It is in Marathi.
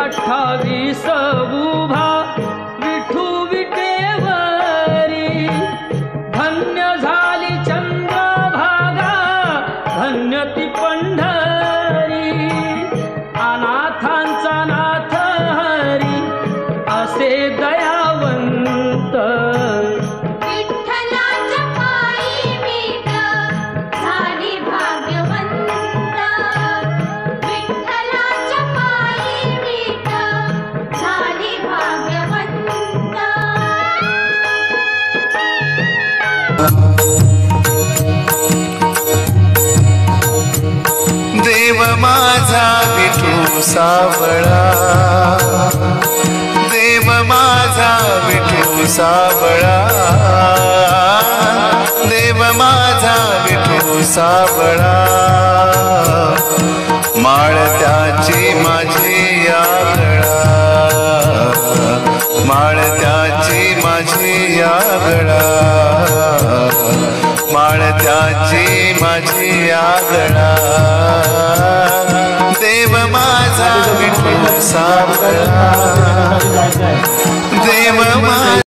28 उभा विठू विटेवरी, धन्य झाली चंद्रभागा, धन्य ती पंढरी, अनाथांचा नाथ हरी असे दयावंत, विठ्ठलाच्या पायी मीठ झाली भाग्यवंत, विठ्ठलाच्या पायी मीठ झाली भाग्यवंत। देव माझा विठू सावळा, देव माझा विठू सावळा, देव माझा विठू सावळा, माळ त्याची माझी आगळा, माळ त्याची माझी आगळा, माळ त्याची माझी आगळा, देव माझा विठू सावळा, देव माझा